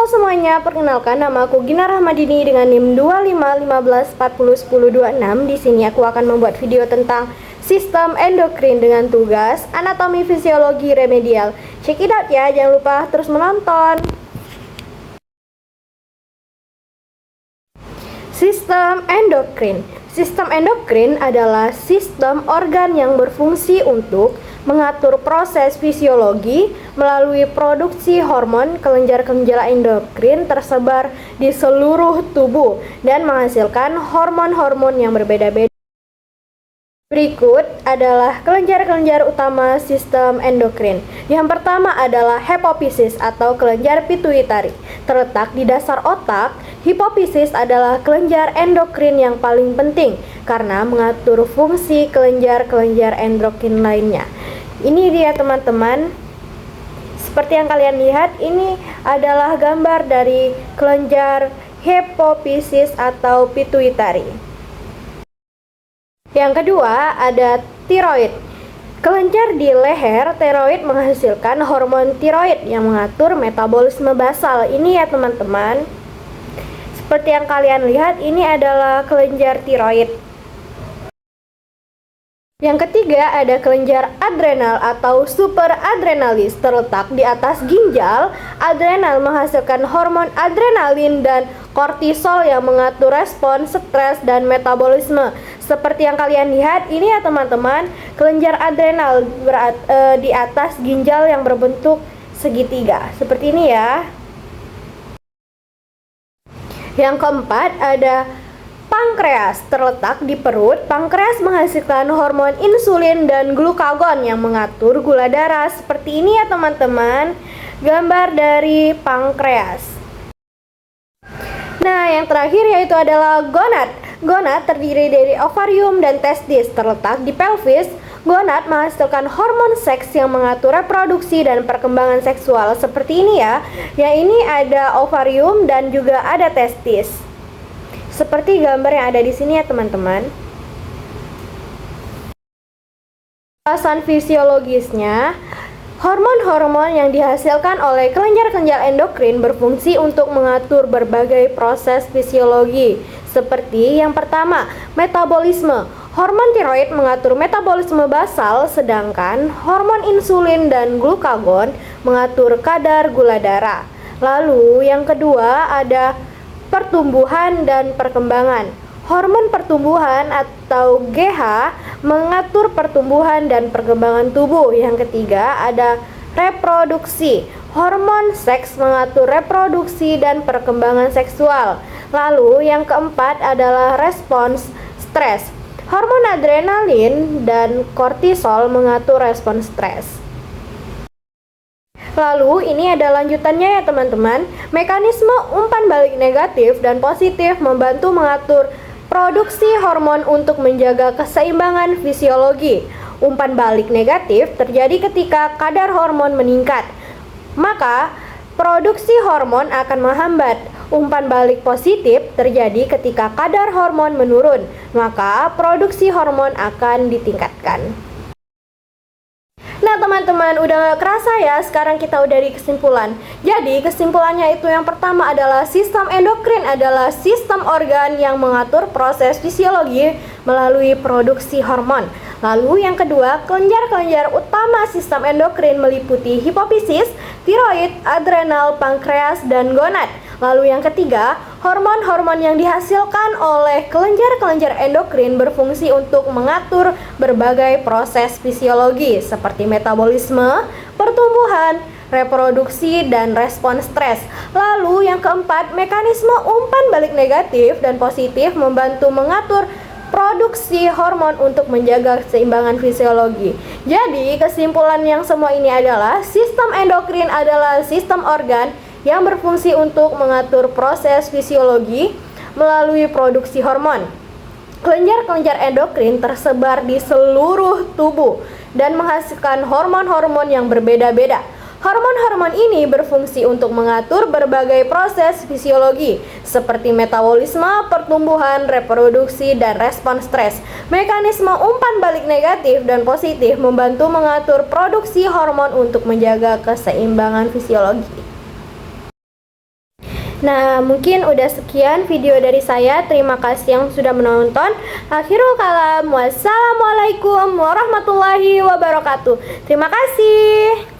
semuanya, perkenalkan nama aku Gina Rahmadini dengan NIM 2515401026. Di sini aku akan membuat video tentang sistem endokrin dengan tugas anatomi fisiologi remedial. Check it out ya, jangan lupa terus menonton. Sistem endokrin. Sistem endokrin adalah sistem organ yang berfungsi untuk mengatur proses fisiologi melalui produksi hormon kelenjar-kelenjar endokrin tersebar di seluruh tubuh dan menghasilkan hormon-hormon yang berbeda-beda. Berikut adalah kelenjar-kelenjar utama sistem endokrin. Yang pertama adalah hipofisis atau kelenjar pituitari. Terletak di dasar otak, hipofisis adalah kelenjar endokrin yang paling penting karena mengatur fungsi kelenjar-kelenjar endokrin lainnya. Ini dia teman-teman. Seperti yang kalian lihat, ini adalah gambar dari kelenjar hipofisis atau pituitari. Yang kedua ada tiroid. Kelenjar di leher tiroid menghasilkan hormon tiroid yang mengatur metabolisme basal. Ini ya teman-teman. Seperti yang kalian lihat, ini adalah kelenjar tiroid. Yang ketiga ada kelenjar adrenal atau superadrenalis, terletak di atas ginjal. Adrenal menghasilkan hormon adrenalin dan kortisol yang mengatur respons stres dan metabolisme. Seperti yang kalian lihat, ini ya teman-teman, kelenjar adrenal di atas ginjal yang berbentuk segitiga. Seperti ini ya. Yang keempat ada pankreas, terletak di perut. Pankreas menghasilkan hormon insulin dan glukagon yang mengatur gula darah. Seperti ini ya teman-teman, gambar dari pankreas. Nah, yang terakhir yaitu adalah gonad. Gonad terdiri dari ovarium dan testis, terletak di pelvis. Gonad menghasilkan hormon seks yang mengatur reproduksi dan perkembangan seksual. Seperti ini ya. Yang ini ada ovarium dan juga ada testis. Seperti gambar yang ada di sini ya teman-teman. Alasan fisiologisnya, hormon-hormon yang dihasilkan oleh kelenjar-kelenjar endokrin berfungsi untuk mengatur berbagai proses fisiologi. Seperti yang pertama, metabolisme. Hormon tiroid mengatur metabolisme basal, sedangkan hormon insulin dan glukagon mengatur kadar gula darah. Lalu yang kedua ada pertumbuhan dan perkembangan. Hormon pertumbuhan atau GH mengatur pertumbuhan dan perkembangan tubuh. Yang ketiga ada reproduksi. Hormon seks mengatur reproduksi dan perkembangan seksual. Lalu yang keempat adalah respons stres. Hormon adrenalin dan kortisol mengatur respons stres. Lalu ini ada lanjutannya ya teman-teman. Mekanisme umpan balik negatif dan positif membantu mengatur produksi hormon untuk menjaga keseimbangan fisiologi. Umpan balik negatif terjadi ketika kadar hormon meningkat, maka produksi hormon akan menghambat. Umpan balik positif terjadi ketika kadar hormon menurun, maka produksi hormon akan ditingkatkan. Nah teman-teman, udah gak kerasa ya, sekarang kita udah di kesimpulan. Jadi kesimpulannya itu yang pertama adalah sistem endokrin adalah sistem organ yang mengatur proses fisiologi melalui produksi hormon. Lalu yang kedua, kelenjar-kelenjar utama sistem endokrin meliputi hipofisis, tiroid, adrenal, pankreas, dan gonad. Lalu yang ketiga, hormon-hormon yang dihasilkan oleh kelenjar-kelenjar endokrin berfungsi untuk mengatur berbagai proses fisiologi seperti metabolisme, pertumbuhan, reproduksi, dan respons stres. Lalu yang keempat, mekanisme umpan balik negatif dan positif membantu mengatur produksi hormon untuk menjaga keseimbangan fisiologi. Jadi kesimpulan yang semua ini adalah sistem endokrin adalah sistem organ yang berfungsi untuk mengatur proses fisiologi melalui produksi hormon. Kelenjar-kelenjar endokrin tersebar di seluruh tubuh dan menghasilkan hormon-hormon yang berbeda-beda. Hormon-hormon ini berfungsi untuk mengatur berbagai proses fisiologi seperti metabolisme, pertumbuhan, reproduksi, dan respons stres. Mekanisme umpan balik negatif dan positif membantu mengatur produksi hormon untuk menjaga keseimbangan fisiologi. Nah, mungkin udah sekian video dari saya. Terima kasih yang sudah menonton. Akhirul kalam. Wassalamualaikum warahmatullahi wabarakatuh. Terima kasih.